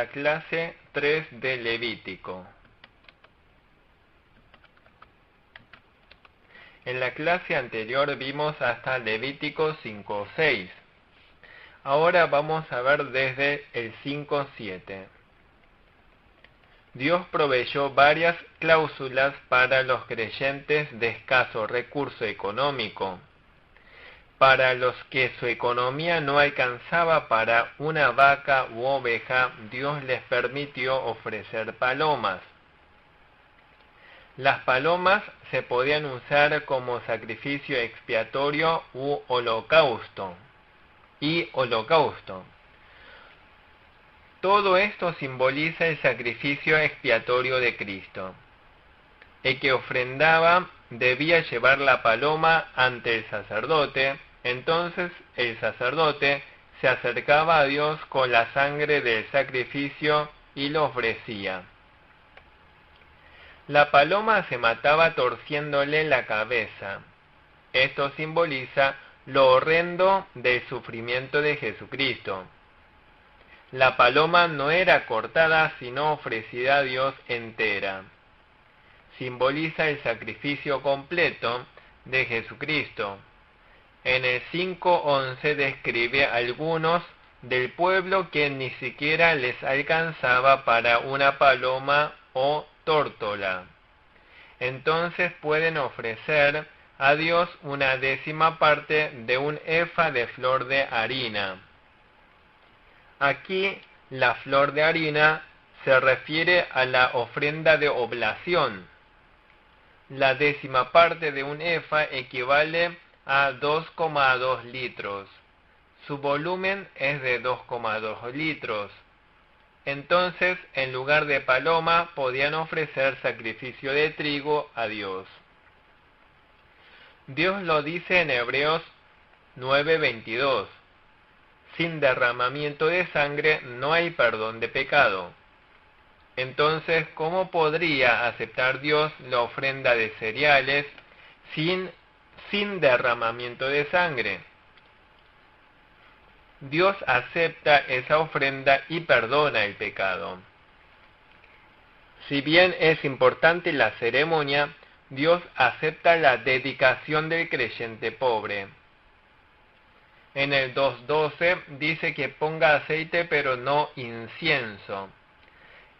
la clase 3 de Levítico. En la clase anterior vimos hasta Levítico 5:6. Ahora vamos a ver desde el 5:7. Dios proveyó varias cláusulas para los creyentes de escaso recurso económico. Para los que su economía no alcanzaba para una vaca u oveja, Dios les permitió ofrecer palomas. Las palomas se podían usar como sacrificio expiatorio u holocausto. Todo esto simboliza el sacrificio expiatorio de Cristo. El que ofrendaba debía llevar la paloma ante el sacerdote. Entonces el sacerdote se acercaba a Dios con la sangre del sacrificio y lo ofrecía. La paloma se mataba torciéndole la cabeza. Esto simboliza lo horrendo del sufrimiento de Jesucristo. La paloma no era cortada sino ofrecida a Dios entera. Simboliza el sacrificio completo de Jesucristo. En el 5:11 describe a algunos del pueblo que ni siquiera les alcanzaba para una paloma o tórtola. Entonces pueden ofrecer a Dios una décima parte de un efa de flor de harina. Aquí la flor de harina se refiere a la ofrenda de oblación. La décima parte de un efa equivale a 2,2 litros. Su volumen es de 2,2 litros. Entonces, en lugar de paloma, podían ofrecer sacrificio de trigo a Dios. Dios lo dice en Hebreos 9:22. Sin derramamiento de sangre no hay perdón de pecado. Entonces, ¿cómo podría aceptar Dios la ofrenda de cereales sin derramamiento de sangre? Dios acepta esa ofrenda y perdona el pecado. Si bien es importante la ceremonia, Dios acepta la dedicación del creyente pobre. En el 2:12 dice que ponga aceite pero no incienso.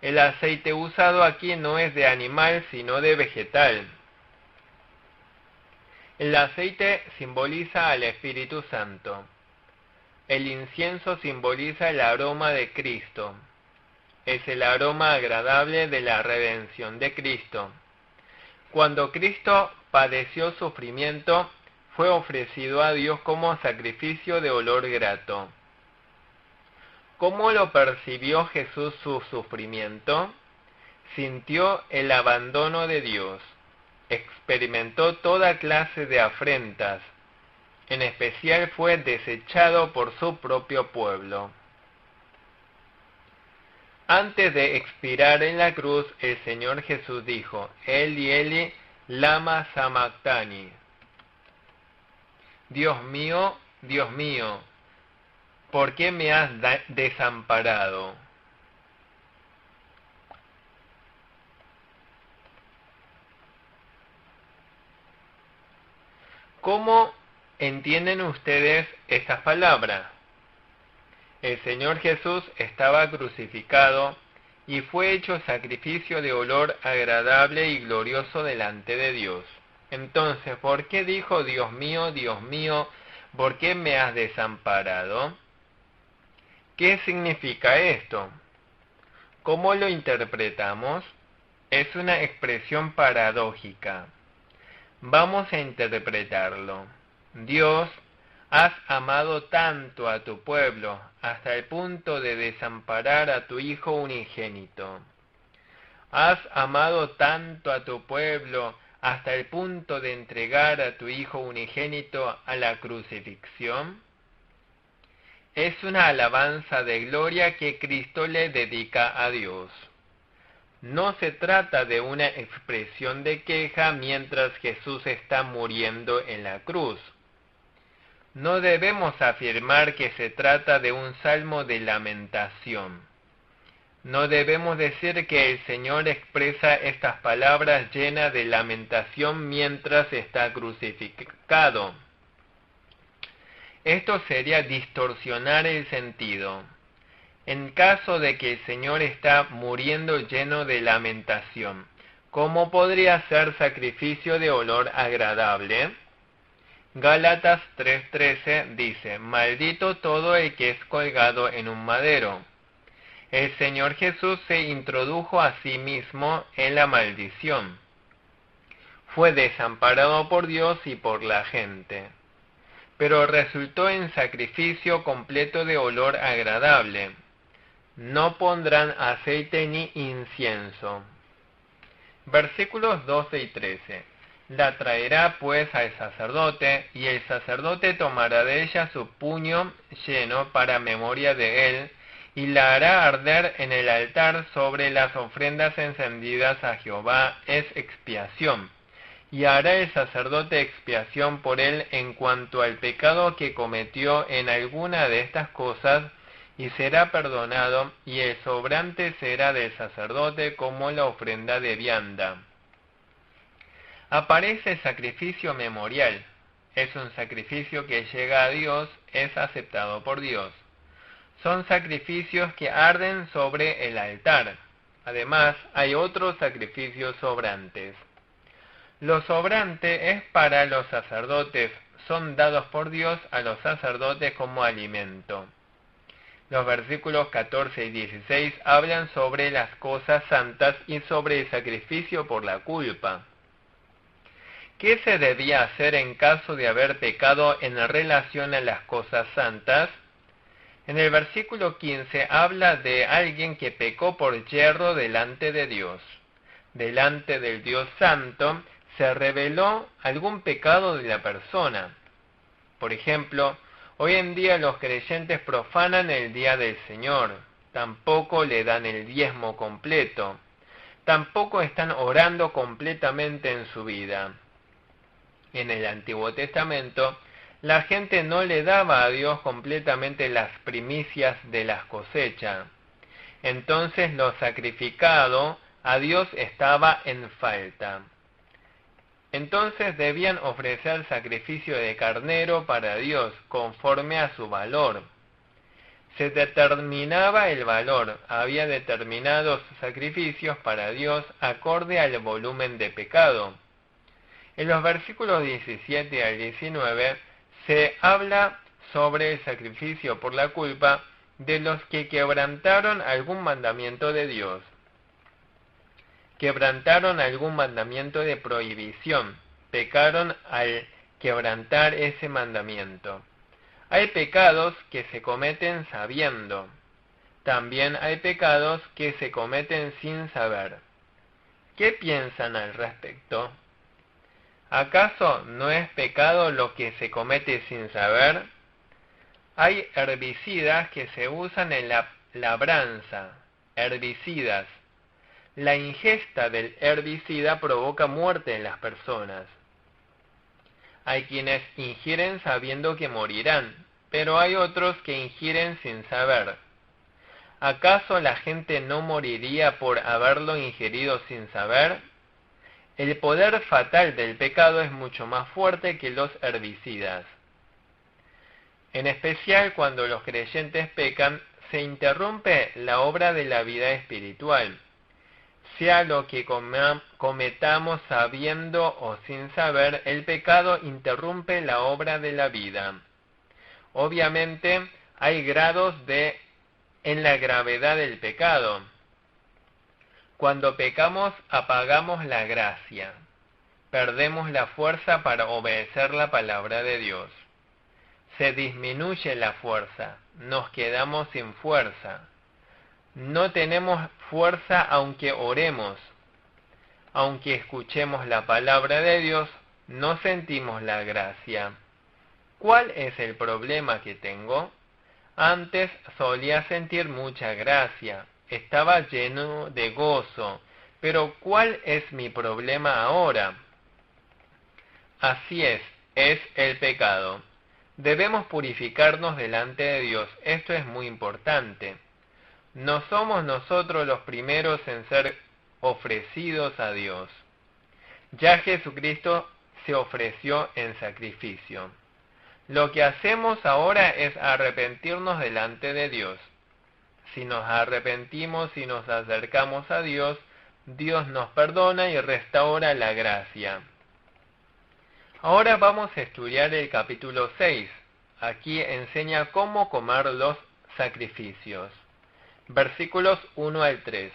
El aceite usado aquí no es de animal sino de vegetal. El aceite simboliza al Espíritu Santo. El incienso simboliza el aroma de Cristo. Es el aroma agradable de la redención de Cristo. Cuando Cristo padeció sufrimiento, fue ofrecido a Dios como sacrificio de olor grato. ¿Cómo lo percibió Jesús su sufrimiento? Sintió el abandono de Dios. Experimentó toda clase de afrentas. En especial fue desechado por su propio pueblo. Antes de expirar en la cruz, el Señor Jesús dijo: Eli, Eli, lama sabactani. Dios mío, ¿por qué me has desamparado? ¿Cómo entienden ustedes estas palabras? El Señor Jesús estaba crucificado y fue hecho sacrificio de olor agradable y glorioso delante de Dios. Entonces, ¿por qué dijo: Dios mío, ¿por qué me has desamparado? ¿Qué significa esto? ¿Cómo lo interpretamos? Es una expresión paradójica. Vamos a interpretarlo. Dios, has amado tanto a tu pueblo hasta el punto de desamparar a tu Hijo unigénito. Has amado tanto a tu pueblo hasta el punto de entregar a tu Hijo unigénito a la crucifixión. Es una alabanza de gloria que Cristo le dedica a Dios. No se trata de una expresión de queja mientras Jesús está muriendo en la cruz. No debemos afirmar que se trata de un salmo de lamentación. No debemos decir que el Señor expresa estas palabras llenas de lamentación mientras está crucificado. Esto sería distorsionar el sentido. En caso de que el Señor está muriendo lleno de lamentación, ¿cómo podría ser sacrificio de olor agradable? Gálatas 3:13 dice: maldito todo el que es colgado en un madero. El Señor Jesús se introdujo a sí mismo en la maldición. Fue desamparado por Dios y por la gente, pero resultó en sacrificio completo de olor agradable. No pondrán aceite ni incienso. Versículos 12 y 13. La traerá pues al sacerdote, y el sacerdote tomará de ella su puño lleno para memoria de él, y la hará arder en el altar sobre las ofrendas encendidas a Jehová, es expiación. Y hará el sacerdote expiación por él en cuanto al pecado que cometió en alguna de estas cosas, y será perdonado, y el sobrante será del sacerdote como la ofrenda de vianda. Aparece el sacrificio memorial. Es un sacrificio que llega a Dios, es aceptado por Dios. Son sacrificios que arden sobre el altar. Además, hay otros sacrificios sobrantes. Lo sobrante es para los sacerdotes, son dados por Dios a los sacerdotes como alimento. Los versículos 14 y 16 hablan sobre las cosas santas y sobre el sacrificio por la culpa. ¿Qué se debía hacer en caso de haber pecado en relación a las cosas santas? En el versículo 15 habla de alguien que pecó por yerro delante de Dios. Delante del Dios Santo se reveló algún pecado de la persona. Por ejemplo, hoy en día los creyentes profanan el día del Señor, tampoco le dan el diezmo completo, tampoco están orando completamente en su vida. En el Antiguo Testamento, la gente no le daba a Dios completamente las primicias de las cosechas. Entonces lo sacrificado a Dios estaba en falta. Entonces debían ofrecer sacrificio de carnero para Dios, conforme a su valor. Se determinaba el valor, había determinados sacrificios para Dios acorde al volumen de pecado. En los versículos 17 al 19 se habla sobre el sacrificio por la culpa de los que quebrantaron algún mandamiento de Dios. Quebrantaron algún mandamiento de prohibición, pecaron al quebrantar ese mandamiento. Hay pecados que se cometen sabiendo, también hay pecados que se cometen sin saber. ¿Qué piensan al respecto? ¿Acaso no es pecado lo que se comete sin saber? Hay herbicidas que se usan en la labranza, herbicidas. La ingesta del herbicida provoca muerte en las personas. Hay quienes ingieren sabiendo que morirán, pero hay otros que ingieren sin saber. ¿Acaso la gente no moriría por haberlo ingerido sin saber? El poder fatal del pecado es mucho más fuerte que los herbicidas. En especial cuando los creyentes pecan, se interrumpe la obra de la vida espiritual. Sea lo que cometamos sabiendo o sin saber, el pecado interrumpe la obra de la vida. Obviamente, hay grados en la gravedad del pecado. Cuando pecamos, apagamos la gracia. Perdemos la fuerza para obedecer la palabra de Dios. Se disminuye la fuerza, nos quedamos sin fuerza. No tenemos fuerza aunque oremos. Aunque escuchemos la palabra de Dios, no sentimos la gracia. ¿Cuál es el problema que tengo? Antes solía sentir mucha gracia, estaba lleno de gozo, pero ¿cuál es mi problema ahora? Así es el pecado. Debemos purificarnos delante de Dios, esto es muy importante. no somos nosotros los primeros en ser ofrecidos a Dios. Ya Jesucristo se ofreció en sacrificio. Lo que hacemos ahora es arrepentirnos delante de Dios. Si nos arrepentimos y nos acercamos a Dios, Dios nos perdona y restaura la gracia. Ahora vamos a estudiar el capítulo 6. Aquí enseña cómo comer los sacrificios. Versículos 1 al 3.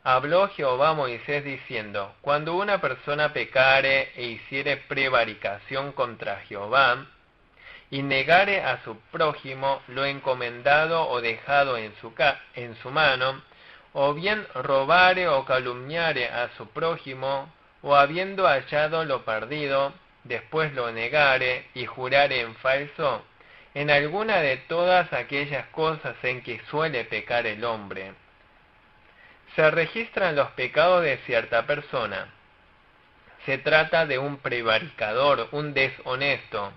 Habló Jehová a Moisés diciendo: Cuando una persona pecare e hiciere prevaricación contra Jehová, y negare a su prójimo lo encomendado o dejado en su mano, o bien robare o calumniare a su prójimo, o habiendo hallado lo perdido, después lo negare y jurare en falso, en alguna de todas aquellas cosas en que suele pecar el hombre, se registran los pecados de cierta persona. Se trata de un prevaricador, un deshonesto.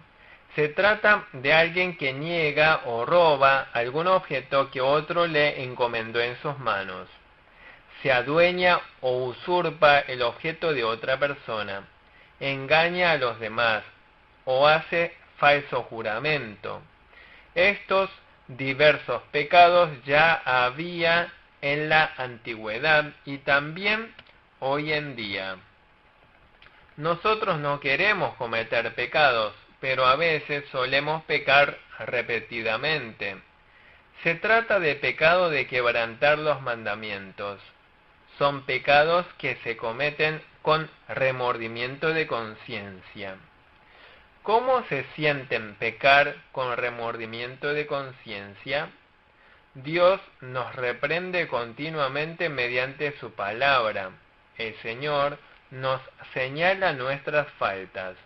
Se trata de alguien que niega o roba algún objeto que otro le encomendó en sus manos. Se adueña o usurpa el objeto de otra persona. Engaña a los demás o hace falso juramento. Estos diversos pecados ya había en la antigüedad y también hoy en día. Nosotros no queremos cometer pecados, pero a veces solemos pecar repetidamente. Se trata de pecado de quebrantar los mandamientos. Son pecados que se cometen con remordimiento de conciencia. ¿Cómo se sienten pecar con remordimiento de conciencia? Dios nos reprende continuamente mediante su palabra. El Señor nos señala nuestras faltas.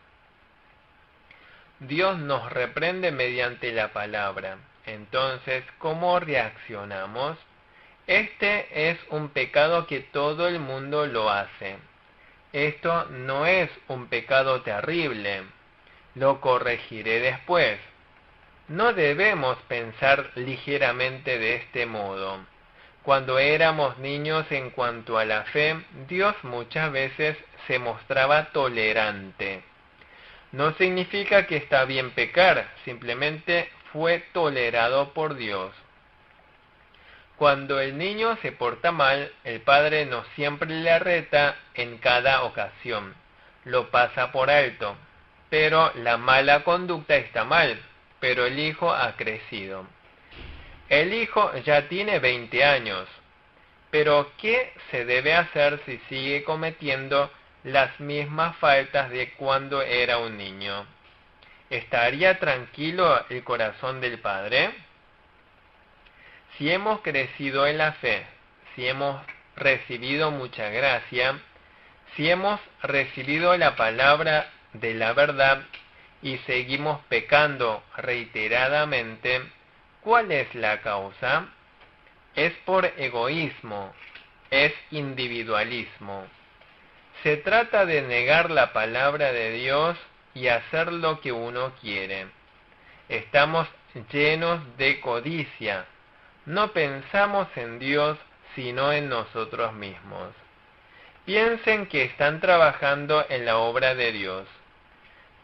Dios nos reprende mediante la palabra. Entonces, ¿cómo reaccionamos? Este es un pecado que todo el mundo lo hace. Esto no es un pecado terrible. Lo corregiré después. No debemos pensar ligeramente de este modo. Cuando éramos niños en cuanto a la fe, Dios muchas veces se mostraba tolerante. No significa que está bien pecar, simplemente fue tolerado por Dios. Cuando el niño se porta mal, el padre no siempre le reta en cada ocasión, lo pasa por alto, pero la mala conducta está mal, pero el hijo ha crecido. El hijo ya tiene 20 años, pero ¿qué se debe hacer si sigue cometiendo las mismas faltas de cuando era un niño? ¿Estaría tranquilo el corazón del padre? Si hemos crecido en la fe, si hemos recibido mucha gracia, si hemos recibido la palabra de la verdad y seguimos pecando reiteradamente, ¿cuál es la causa? Es por egoísmo, es individualismo. Se trata de negar la palabra de Dios y hacer lo que uno quiere. Estamos llenos de codicia. No pensamos en Dios, sino en nosotros mismos. Piensen que están trabajando en la obra de Dios.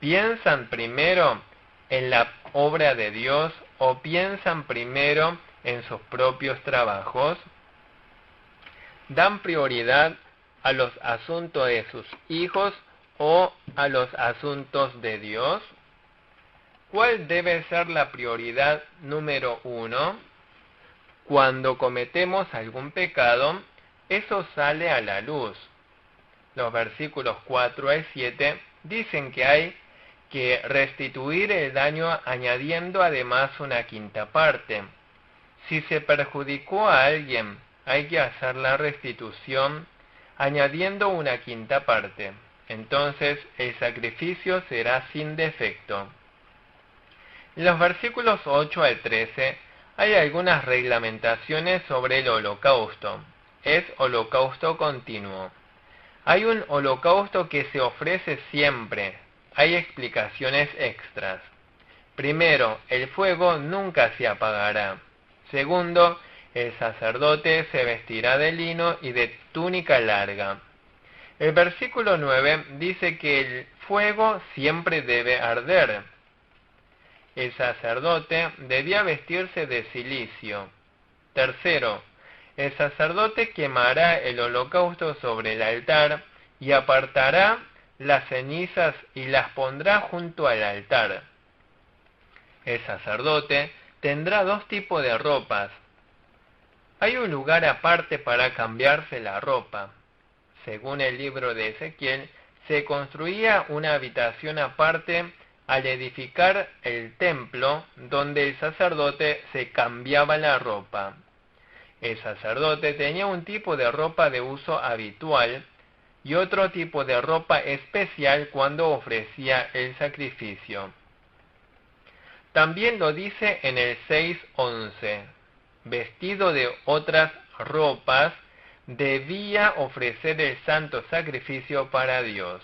¿Piensan primero en la obra de Dios o piensan primero en sus propios trabajos? ¿Dan prioridad a los asuntos de sus hijos o a los asuntos de Dios? ¿Cuál debe ser la prioridad número 1? Cuando cometemos algún pecado, eso sale a la luz. Los versículos 4 al 7 dicen que hay que restituir el daño añadiendo además una quinta parte. Si se perjudicó a alguien, hay que hacer la restitución añadiendo una quinta parte. Entonces el sacrificio será sin defecto. En los versículos 8 al 13 hay algunas reglamentaciones sobre el holocausto. Es holocausto continuo. Hay un holocausto que se ofrece siempre. Hay explicaciones extras. Primero, el fuego nunca se apagará. Segundo, El sacerdote se vestirá de lino y de túnica larga. El versículo 9 dice que el fuego siempre debe arder. El sacerdote debía vestirse de cilicio. Tercero, el sacerdote quemará el holocausto sobre el altar y apartará las cenizas y las pondrá junto al altar. El sacerdote tendrá dos tipos de ropas. Hay un lugar aparte para cambiarse la ropa. Según el libro de Ezequiel, se construía una habitación aparte al edificar el templo, donde el sacerdote se cambiaba la ropa. El sacerdote tenía un tipo de ropa de uso habitual y otro tipo de ropa especial cuando ofrecía el sacrificio. También lo dice en el 6:11. Vestido de otras ropas, debía ofrecer el santo sacrificio para Dios.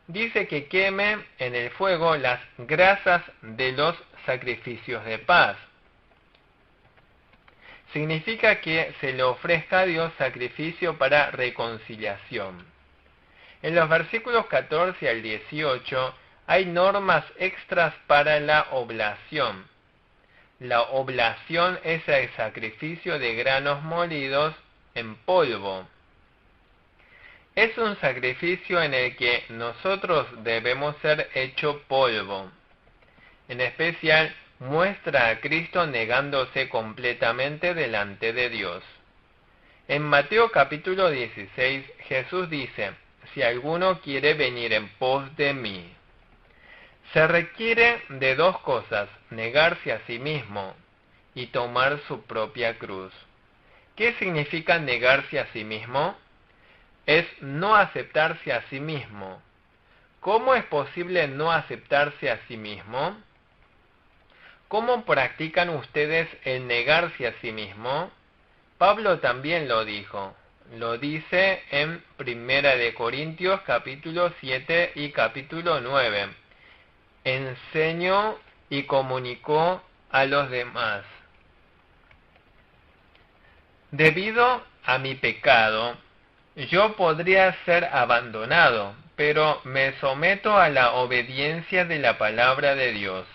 Dice que queme en el fuego las grasas de los sacrificios de paz. Significa que se le ofrezca a Dios sacrificio para reconciliación. En los versículos 14 al 18 hay normas extras para la oblación. La oblación es el sacrificio de granos molidos en polvo. Es un sacrificio en el que nosotros debemos ser hecho polvo. En especial, muestra a Cristo negándose completamente delante de Dios. En Mateo capítulo 16, Jesús dice: si alguno quiere venir en pos de mí. Se requiere de dos cosas: negarse a sí mismo y tomar su propia cruz. ¿Qué significa negarse a sí mismo? Es no aceptarse a sí mismo. ¿Cómo es posible no aceptarse a sí mismo? ¿Cómo practican ustedes el negarse a sí mismo? Pablo también lo dijo. Lo dice en 1 Corintios capítulo 7 y capítulo 9. Enseñó y comunicó a los demás. Debido a mi pecado, yo podría ser abandonado, pero me someto a la obediencia de la palabra de Dios.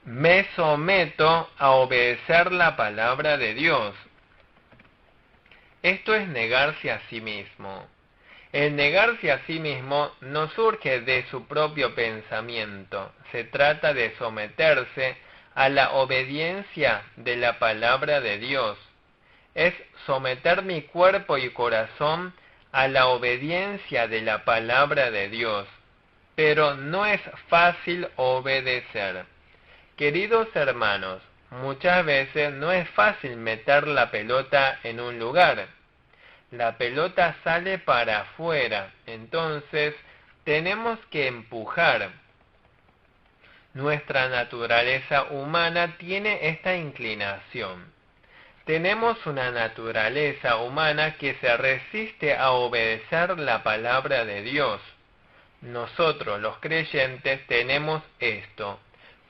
Me someto a obedecer la palabra de Dios. Esto es negarse a sí mismo. El negarse a sí mismo no surge de su propio pensamiento. Se trata de someterse a la obediencia de la palabra de Dios. Es someter mi cuerpo y corazón a la obediencia de la palabra de Dios. Pero no es fácil obedecer. Queridos hermanos, muchas veces no es fácil meter la pelota en un lugar. La pelota sale para afuera, entonces tenemos que empujar. Nuestra naturaleza humana tiene esta inclinación. Tenemos una naturaleza humana que se resiste a obedecer la palabra de Dios. Nosotros, los creyentes, tenemos esto.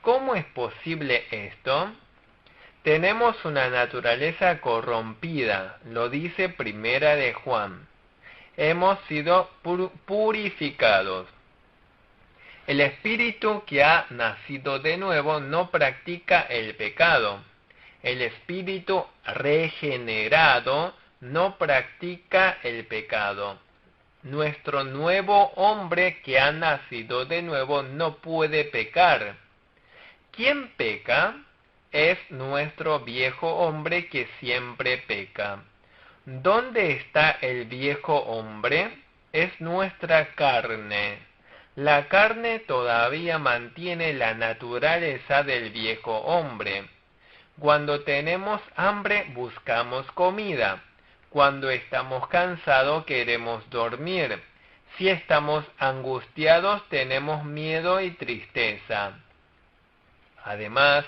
¿Cómo es posible esto? Tenemos una naturaleza corrompida, lo dice Primera de Juan. Hemos sido purificados. El espíritu que ha nacido de nuevo no practica el pecado. El espíritu regenerado no practica el pecado. Nuestro nuevo hombre que ha nacido de nuevo no puede pecar. ¿Quién peca? Es nuestro viejo hombre que siempre peca. ¿Dónde está el viejo hombre? Es nuestra carne. La carne todavía mantiene la naturaleza del viejo hombre. Cuando tenemos hambre buscamos comida. Cuando estamos cansados queremos dormir. Si estamos angustiados tenemos miedo y tristeza. Además,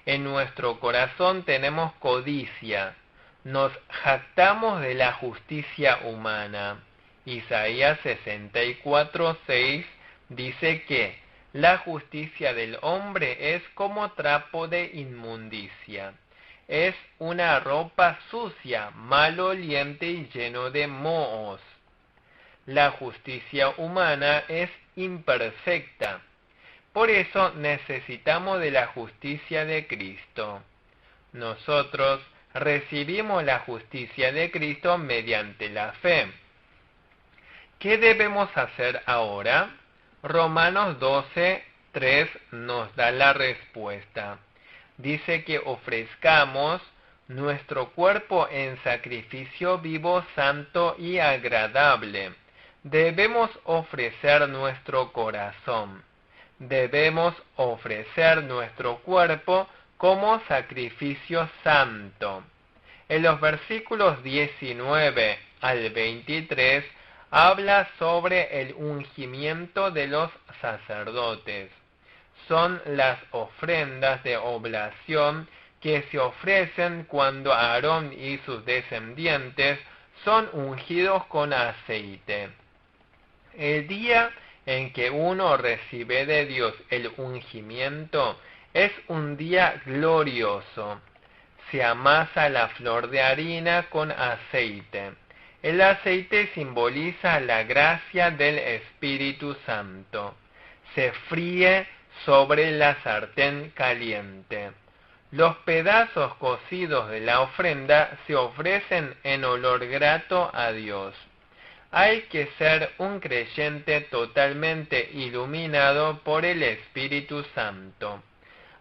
en nuestro corazón tenemos codicia. Nos jactamos de la justicia humana. Isaías 64:6 dice que la justicia del hombre es como trapo de inmundicia. es una ropa sucia, maloliente y lleno de mohos. La justicia humana es imperfecta. Por eso necesitamos de la justicia de Cristo. Nosotros recibimos la justicia de Cristo mediante la fe. ¿Qué debemos hacer ahora? Romanos 12:3 nos da la respuesta. Dice que ofrezcamos nuestro cuerpo en sacrificio vivo, santo y agradable. Debemos ofrecer nuestro corazón. Debemos ofrecer nuestro cuerpo como sacrificio santo. En los versículos 19 al 23 habla sobre el ungimiento de los sacerdotes. Son las ofrendas de oblación que se ofrecen cuando Aarón y sus descendientes son ungidos con aceite. El día en que uno recibe de Dios el ungimiento es un día glorioso. Se amasa la flor de harina con aceite. El aceite simboliza la gracia del Espíritu Santo. Se fríe sobre la sartén caliente. Los pedazos cocidos de la ofrenda se ofrecen en olor grato a Dios. Hay que ser un creyente totalmente iluminado por el Espíritu Santo.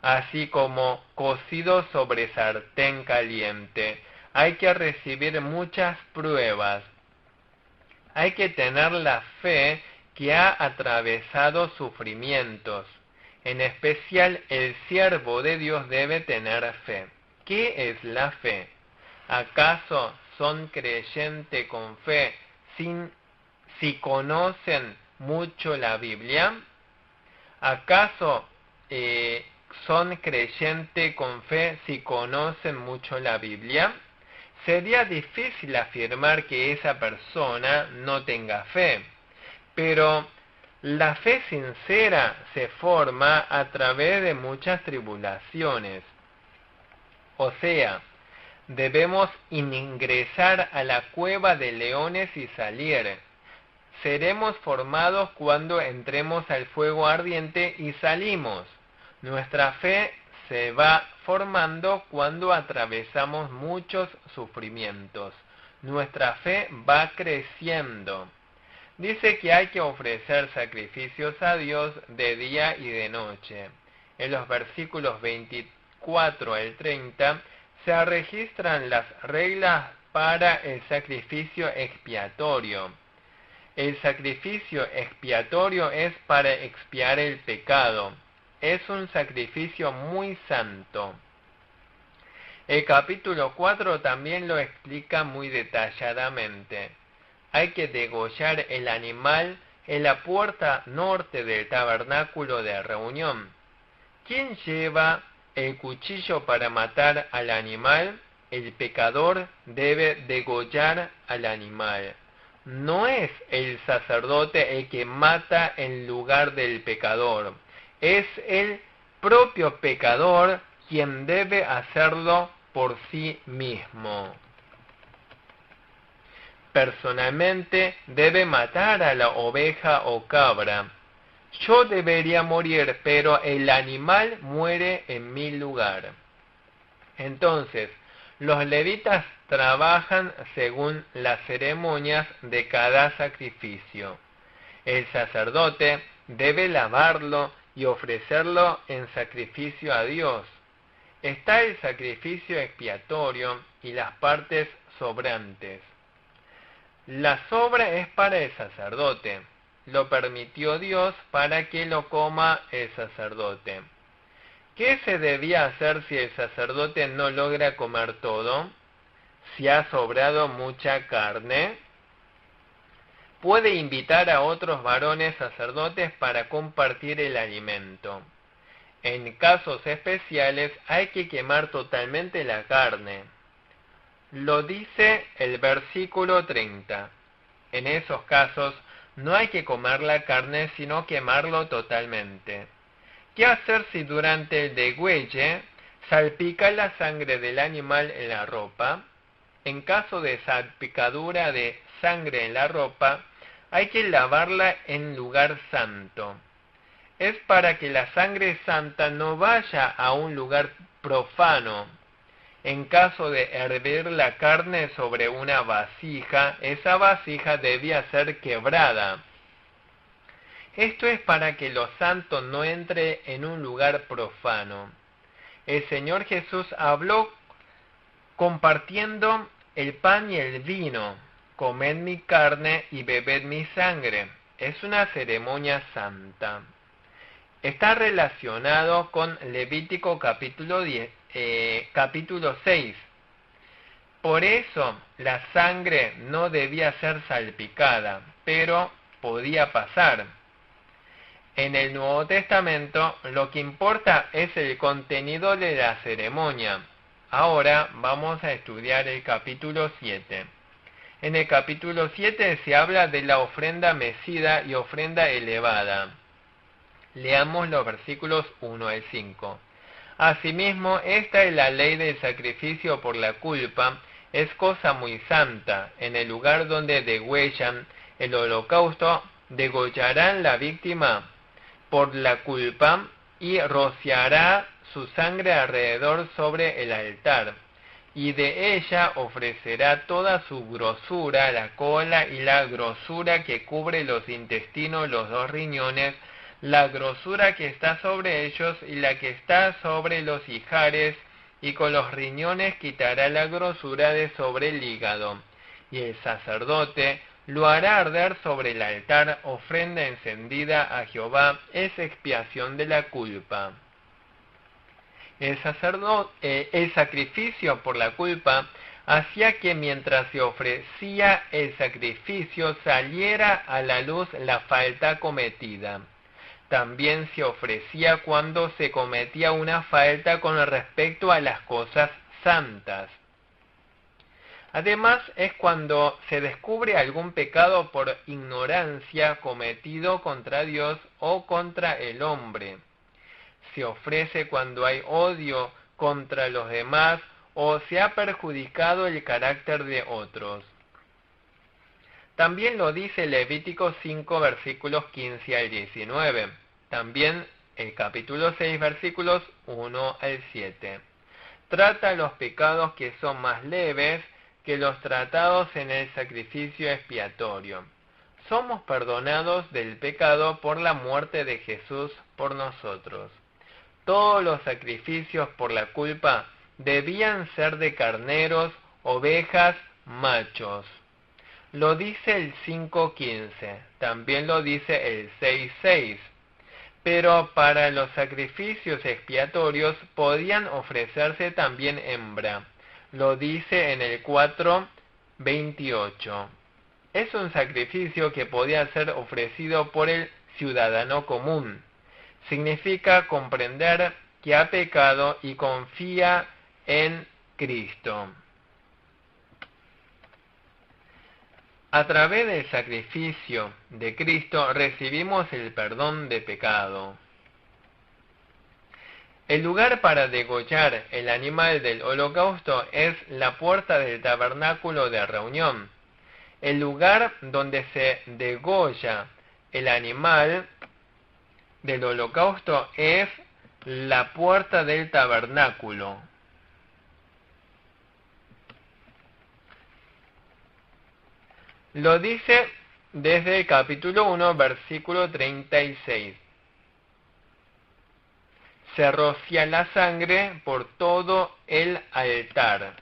Así como cocido sobre sartén caliente, hay que recibir muchas pruebas. Hay que tener la fe que ha atravesado sufrimientos. En especial, el siervo de Dios debe tener fe. ¿Qué es la fe? ¿Acaso son creyentes con fe si conocen mucho la Biblia? ¿Acaso son creyentes con fe si conocen mucho la Biblia? Sería difícil afirmar que esa persona no tenga fe, pero la fe sincera se forma a través de muchas tribulaciones. O sea, debemos ingresar a la cueva de leones y salir. Seremos formados cuando entremos al fuego ardiente y salimos. Nuestra fe se va formando cuando atravesamos muchos sufrimientos. Nuestra fe va creciendo. Dice que hay que ofrecer sacrificios a Dios de día y de noche. En los versículos 24 al 30 se registran las reglas para el sacrificio expiatorio. El sacrificio expiatorio es para expiar el pecado. Es un sacrificio muy santo. El capítulo 4 también lo explica muy detalladamente. Hay que degollar el animal en la puerta norte del tabernáculo de reunión. ¿Quién lleva el cuchillo para matar al animal? El pecador debe degollar al animal. No es el sacerdote el que mata en lugar del pecador. Es el propio pecador quien debe hacerlo por sí mismo. Personalmente debe matar a la oveja o cabra. Yo debería morir, pero el animal muere en mi lugar. Entonces, los levitas trabajan según las ceremonias de cada sacrificio. El sacerdote debe lavarlo y ofrecerlo en sacrificio a Dios. Está el sacrificio expiatorio y las partes sobrantes. La sobra es para el sacerdote. Lo permitió Dios para que lo coma el sacerdote. ¿Qué se debía hacer si el sacerdote no logra comer todo? Si ha sobrado mucha carne, puede invitar a otros varones sacerdotes para compartir el alimento. En casos especiales hay que quemar totalmente la carne. Lo dice el versículo 30. En esos casos no hay que comer la carne sino quemarlo totalmente. ¿Qué hacer si durante el degüelle salpica la sangre del animal en la ropa. En caso de salpicadura de sangre en la ropa, hay que lavarla en lugar santo. Es para que la sangre santa no vaya a un lugar profano. En caso de hervir la carne sobre una vasija, esa vasija debía ser quebrada. Esto es para que lo santo no entre en un lugar profano. El Señor Jesús habló compartiendo el pan y el vino. Comed mi carne y bebed mi sangre. Es una ceremonia santa. Está relacionado con Levítico capítulo 6. Por eso la sangre no debía ser salpicada, pero podía pasar. En el Nuevo Testamento lo que importa es el contenido de la ceremonia. Ahora vamos a estudiar el capítulo 7. En el capítulo 7 se habla de la ofrenda mecida y ofrenda elevada. Leamos los versículos 1 al 5. Asimismo, esta es la ley del sacrificio por la culpa, es cosa muy santa. En el lugar donde degüellan el holocausto, degollarán la víctima por la culpa y rociará su sangre alrededor sobre el altar, y de ella ofrecerá toda su grosura, la cola y la grosura que cubre los intestinos, los 2 riñones, la grosura que está sobre ellos y la que está sobre los ijares, y con los riñones quitará la grosura de sobre el hígado. Y el sacerdote lo hará arder sobre el altar, ofrenda encendida a Jehová, es expiación de la culpa. El sacrificio por la culpa hacía que mientras se ofrecía el sacrificio saliera a la luz la falta cometida. También se ofrecía cuando se cometía una falta con respecto a las cosas santas. Además, es cuando se descubre algún pecado por ignorancia cometido contra Dios o contra el hombre. Se ofrece cuando hay odio contra los demás o se ha perjudicado el carácter de otros. También lo dice Levítico 5, versículos 15 al 19. También el capítulo 6, versículos 1 al 7. Trata los pecados que son más leves que los tratados en el sacrificio expiatorio. Somos perdonados del pecado por la muerte de Jesús por nosotros. Todos los sacrificios por la culpa debían ser de carneros, ovejas, machos. Lo dice el 5.15, también lo dice el 6.6. Pero para los sacrificios expiatorios podían ofrecerse también hembra. Lo dice en el 4.28. Es un sacrificio que podía ser ofrecido por el ciudadano común. Significa comprender que ha pecado y confía en Cristo. A través del sacrificio de Cristo recibimos el perdón de pecado. El lugar para degollar el animal del holocausto es la puerta del tabernáculo de reunión. El lugar donde se degolla el animal del holocausto es la puerta del tabernáculo. Lo dice desde el capítulo 1, versículo 36. Se rocía la sangre por todo el altar.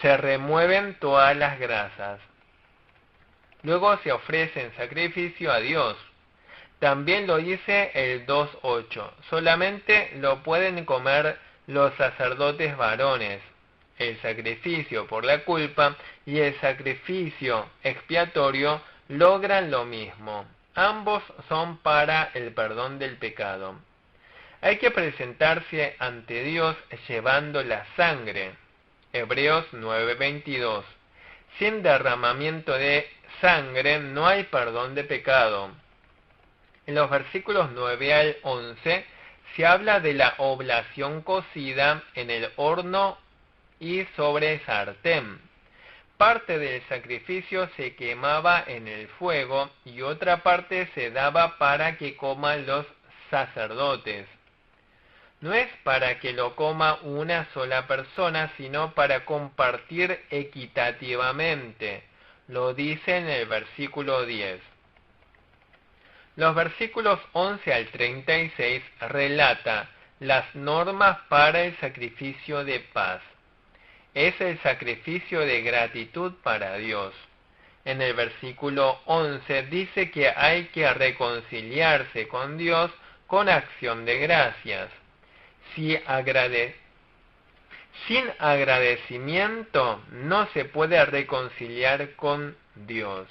Se remueven todas las grasas. Luego se ofrece en sacrificio a Dios. También lo dice el 2.8. Solamente lo pueden comer los sacerdotes varones. El sacrificio por la culpa y el sacrificio expiatorio logran lo mismo. Ambos son para el perdón del pecado. Hay que presentarse ante Dios llevando la sangre. Hebreos 9:22. Sin derramamiento de sangre no hay perdón de pecado. En los versículos 9 al 11 se habla de la oblación cocida en el horno y sobre sartén. Parte del sacrificio se quemaba en el fuego y otra parte se daba para que coman los sacerdotes. No es para que lo coma una sola persona, sino para compartir equitativamente. Lo dice en el versículo 10. Los versículos 11 al 36 relata las normas para el sacrificio de paz. Es el sacrificio de gratitud para Dios. En el versículo 11 dice que hay que reconciliarse con Dios con acción de gracias. Sin agradecimiento no se puede reconciliar con Dios.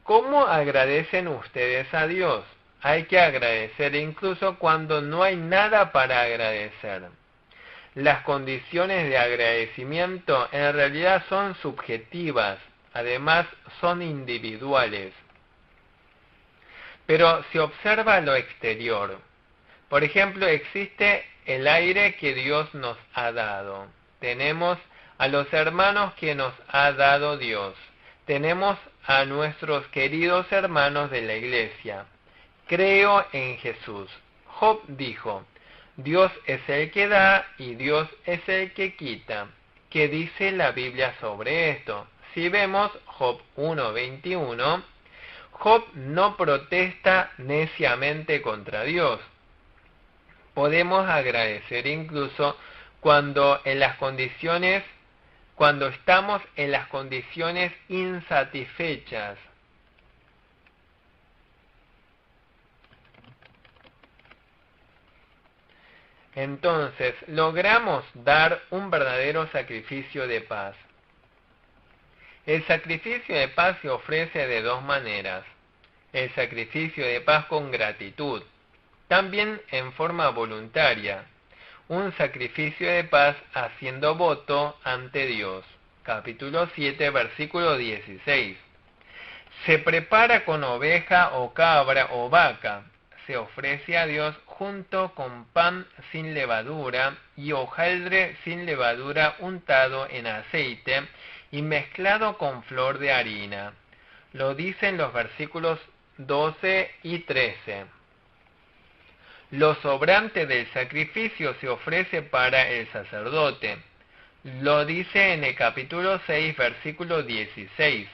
¿Cómo agradecen ustedes a Dios? Hay que agradecer incluso cuando no hay nada para agradecer. Las condiciones de agradecimiento en realidad son subjetivas, además son individuales. Pero se observa lo exterior. Por ejemplo, existe el aire que Dios nos ha dado. Tenemos a los hermanos que nos ha dado Dios. Tenemos a nuestros queridos hermanos de la iglesia. Creo en Jesús. Job dijo: Dios es el que da y Dios es el que quita. ¿Qué dice la Biblia sobre esto? Si vemos Job 1:21, Job no protesta neciamente contra Dios. Podemos agradecer incluso cuando estamos en las condiciones insatisfechas. Entonces, logramos dar un verdadero sacrificio de paz. El sacrificio de paz se ofrece de dos maneras. El sacrificio de paz con gratitud, también en forma voluntaria. Un sacrificio de paz haciendo voto ante Dios. Capítulo 7, versículo 16. Se prepara con oveja o cabra o vaca. Se ofrece a Dios junto con pan sin levadura y hojaldre sin levadura untado en aceite y mezclado con flor de harina. Lo dicen los versículos 12 y 13. Lo sobrante del sacrificio se ofrece para el sacerdote. Lo dice en el capítulo 6, versículo 16.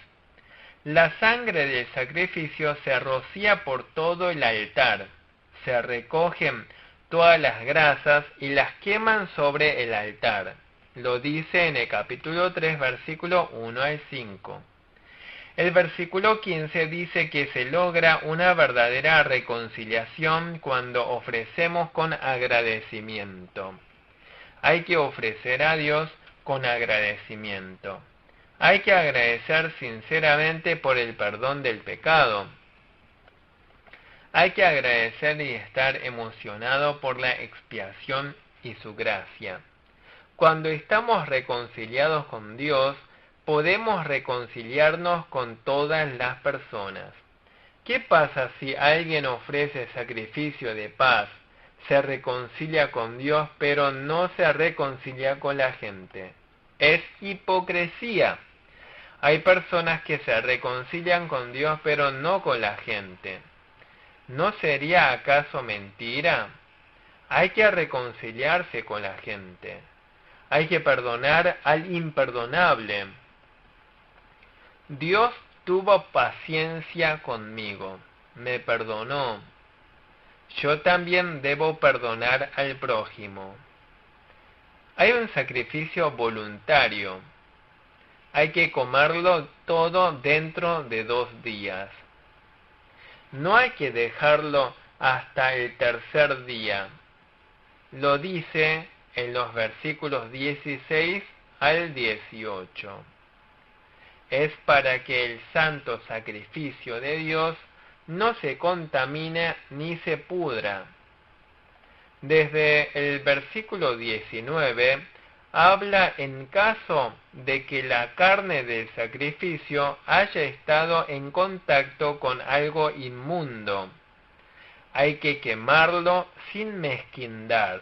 La sangre del sacrificio se rocía por todo el altar. Se recogen todas las grasas y las queman sobre el altar. Lo dice en el capítulo 3, versículo 1 al 5. El versículo 15 dice que se logra una verdadera reconciliación cuando ofrecemos con agradecimiento. Hay que ofrecer a Dios con agradecimiento. Hay que agradecer sinceramente por el perdón del pecado. Hay que agradecer y estar emocionado por la expiación y su gracia. Cuando estamos reconciliados con Dios, podemos reconciliarnos con todas las personas. ¿Qué pasa si alguien ofrece sacrificio de paz, se reconcilia con Dios, pero no se reconcilia con la gente? Es hipocresía. Hay personas que se reconcilian con Dios, pero no con la gente. ¿No sería acaso mentira? Hay que reconciliarse con la gente. Hay que perdonar al imperdonable. Dios tuvo paciencia conmigo, me perdonó. Yo también debo perdonar al prójimo. Hay un sacrificio voluntario. Hay que comerlo todo dentro de 2 días. No hay que dejarlo hasta el tercer día. Lo dice en los versículos 16 al 18. Es para que el santo sacrificio de Dios no se contamine ni se pudra. Desde el versículo 19 habla en caso de que la carne del sacrificio haya estado en contacto con algo inmundo. hay que quemarlo sin mezquindad.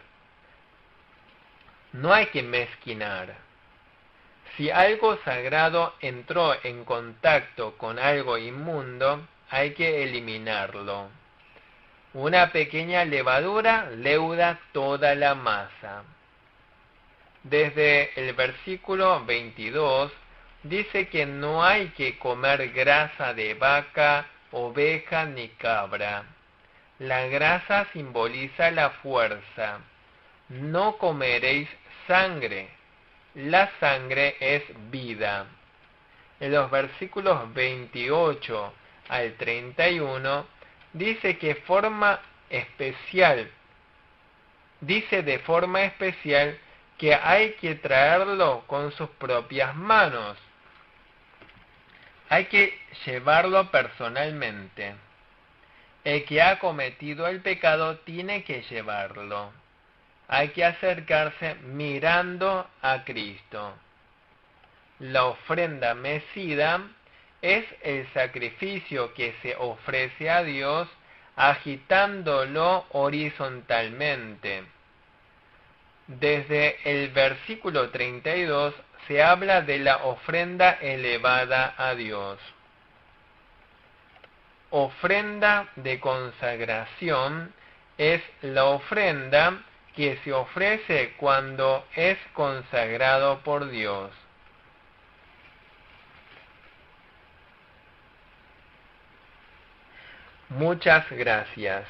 No hay que mezquinar. Si algo sagrado entró en contacto con algo inmundo, hay que eliminarlo. Una pequeña levadura leuda toda la masa. Desde el versículo 22 dice que no hay que comer grasa de vaca, oveja ni cabra. La grasa simboliza la fuerza. No comeréis sangre. La sangre es vida. En los versículos 28 al 31 dice de forma especial que hay que traerlo con sus propias manos. Hay que llevarlo personalmente. El que ha cometido el pecado tiene que llevarlo. Hay que acercarse mirando a Cristo. La ofrenda mecida es el sacrificio que se ofrece a Dios agitándolo horizontalmente. Desde el versículo 32 se habla de la ofrenda elevada a Dios. Ofrenda de consagración es la ofrenda que se ofrece cuando es consagrado por Dios. Muchas gracias.